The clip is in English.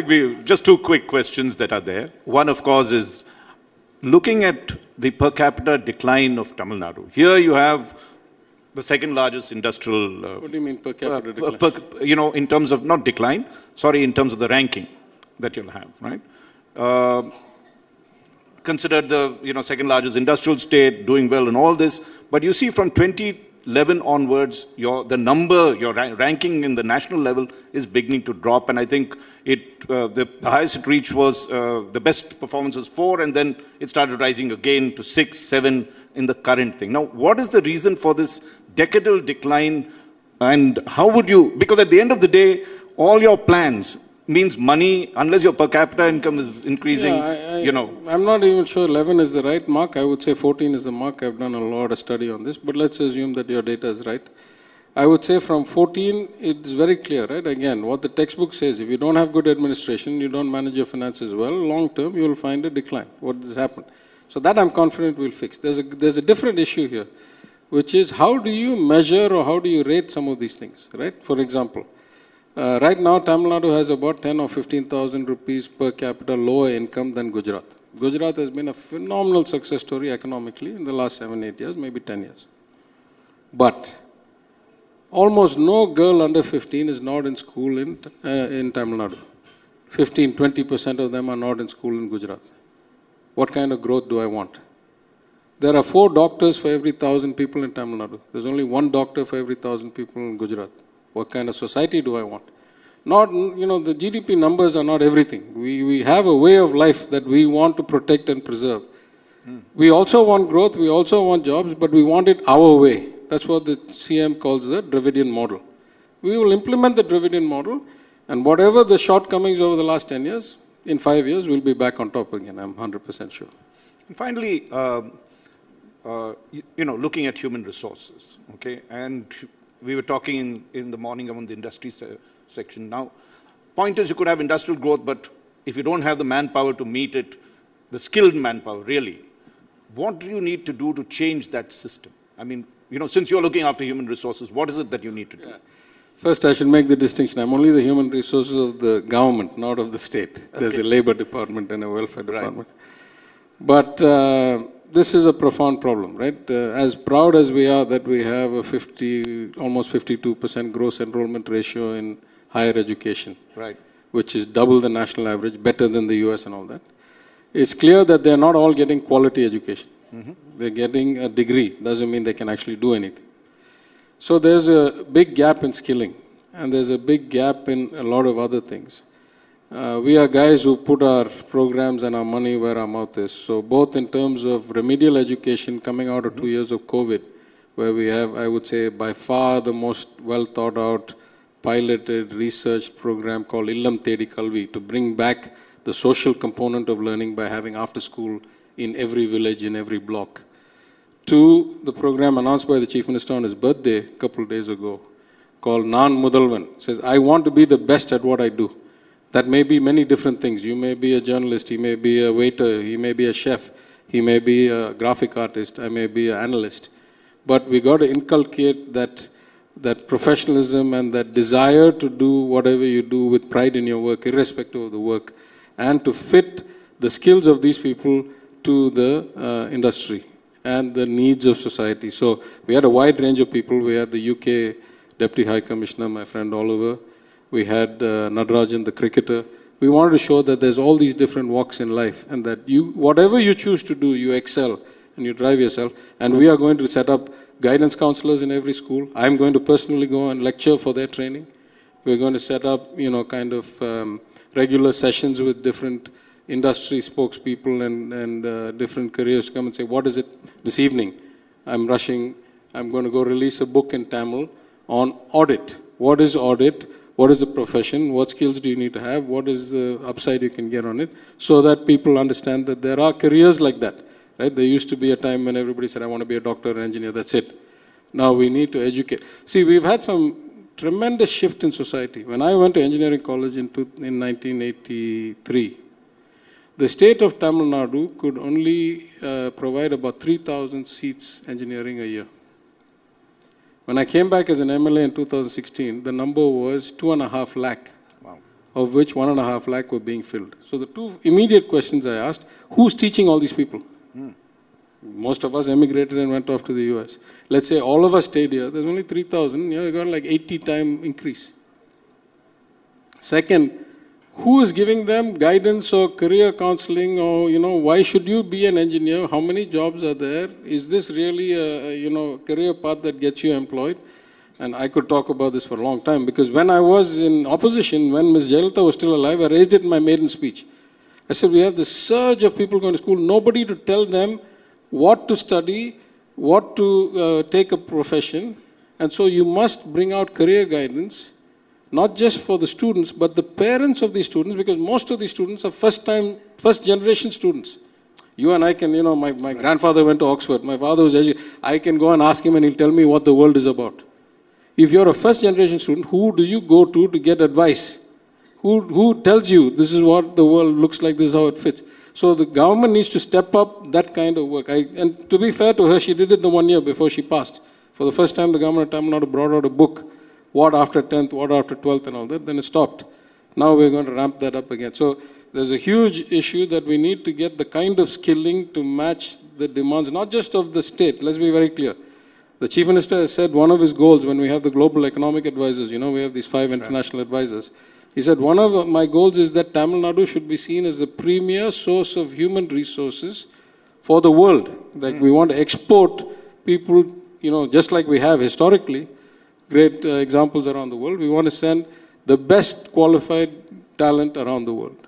think just two quick questions that are there. One, of course, is looking at the per capita decline of Tamil Nadu. Here you have the second largest industrial... what do you mean per capita decline? In terms of, not decline, sorry, in terms of the ranking that you'll have, right? Considered the second largest industrial state, doing well in all this, but you see from 2011 onwards, your ranking in the national level is beginning to drop, and I think the highest it reached was, the best performance was 4, and then it started rising again to 6, 7 in the current thing. Now, what is the reason for this decadal decline, and how would you, because at the end of the day, all your plans means money, unless your per capita income is increasing, I'm not even sure 11 is the right mark. I would say 14 is the mark. I've done a lot of study on this, but let's assume that your data is right. I would say from 14, it's very clear, right? Again, what the textbook says, if you don't have good administration, you don't manage your finances well, long term, you will find a decline. What has happened? So that I'm confident we'll fix. There's a different issue here, which is how do you measure or how do you rate some of these things, right? For example, right now, Tamil Nadu has about 10 or 15,000 rupees per capita lower income than Gujarat. Gujarat has been a phenomenal success story economically in the last 7, 8 years, maybe 10 years. But almost no girl under 15 is not in school in Tamil Nadu. 15, 20% of them are not in school in Gujarat. What kind of growth do I want? There are 4 doctors for every 1,000 people in Tamil Nadu. There's only 1 doctor for every 1,000 people in Gujarat. What kind of society do I want? Not, the GDP numbers are not everything. We have a way of life that we want to protect and preserve. We also want growth, we also want jobs, but we want it our way. That's what the CM calls the Dravidian model. We will implement the Dravidian model, and whatever the shortcomings over the last 10 years, in 5 years, we'll be back on top again. I'm 100% sure. And finally, looking at human resources, okay, and we were talking in the morning about the industry section. Now, point is you could have industrial growth, but if you don't have the manpower to meet it, the skilled manpower, really, what do you need to do to change that system? I mean, since you're looking after human resources, what is it that you need to do? Yeah. First, I should make the distinction. I'm only the human resources of the government, not of the state. Okay. There's a labor department and a welfare department. Right. But this is a profound problem, right? As proud as we are that we have a almost 52% gross enrollment ratio in higher education, right, which is double the national average, better than the US and all that. It's clear that they're not all getting quality education. Mm-hmm. They're getting a degree, doesn't mean they can actually do anything. So there's a big gap in skilling, and there's a big gap in a lot of other things. We are guys who put our programs and our money where our mouth is. So both in terms of remedial education coming out of 2 years of COVID, where we have, I would say, by far the most well thought out, piloted, researched program called Illam Thedi Kalvi to bring back the social component of learning by having after school in every village, in every block. To the program announced by the Chief Minister on his birthday a couple of days ago called Naan Mudalvan. Says, I want to be the best at what I do. That may be many different things. You may be a journalist, he may be a waiter, he may be a chef, he may be a graphic artist, I may be an analyst. But we got to inculcate that professionalism and that desire to do whatever you do with pride in your work, irrespective of the work, and to fit the skills of these people to the industry and the needs of society. So we had a wide range of people. We had the UK Deputy High Commissioner, my friend Oliver. We had Nadarajan, the cricketer. We wanted to show that there's all these different walks in life and that whatever you choose to do, you excel and you drive yourself. And we are going to set up guidance counselors in every school. I'm going to personally go and lecture for their training. We're going to set up, regular sessions with different industry spokespeople and different careers to come and say, what is it this evening? I'm rushing. I'm going to go release a book in Tamil on audit. What is audit? What is the profession? What skills do you need to have? What is the upside you can get on it? So that people understand that there are careers like that. Right? There used to be a time when everybody said, I want to be a doctor or engineer. That's it. Now we need to educate. See, we've had some tremendous shift in society. When I went to engineering college in 1983, the state of Tamil Nadu could only provide about 3,000 seats engineering a year. When I came back as an MLA in 2016, the number was 2.5 lakh. Wow. of which 1.5 lakh were being filled. So the two immediate questions I asked, who's teaching all these people? Most of us emigrated and went off to the US. Let's say all of us stayed here, there's only 3,000, you got like 80-time increase. Second, who is giving them guidance or career counseling or, why should you be an engineer? How many jobs are there? Is this really a, career path that gets you employed? And I could talk about this for a long time because when I was in opposition, when Ms. Jayalalitha was still alive, I raised it in my maiden speech. I said, we have this surge of people going to school, nobody to tell them what to study, what to take a profession. And so you must bring out career guidance, not just for the students, but the parents of these students, because most of these students are first generation students. You and I can, my grandfather went to Oxford, my father was educated. I can go and ask him and he'll tell me what the world is about. If you're a first generation student, who do you go to get advice? Who tells you this is what the world looks like, this is how it fits? So the government needs to step up that kind of work. And to be fair to her, she did it the 1 year before she passed. For the first time, the government of Tamil Nadu brought out a book, what after 10th, what after 12th and all that, then it stopped. Now we're going to ramp that up again. So there's a huge issue that we need to get the kind of skilling to match the demands, not just of the state, let's be very clear. The Chief Minister has said one of his goals when we have the global economic advisors, we have these 5 international advisors. He said one of my goals is that Tamil Nadu should be seen as a premier source of human resources for the world. Like we want to export people, just like we have historically, great examples around the world. We want to send the best qualified talent around the world.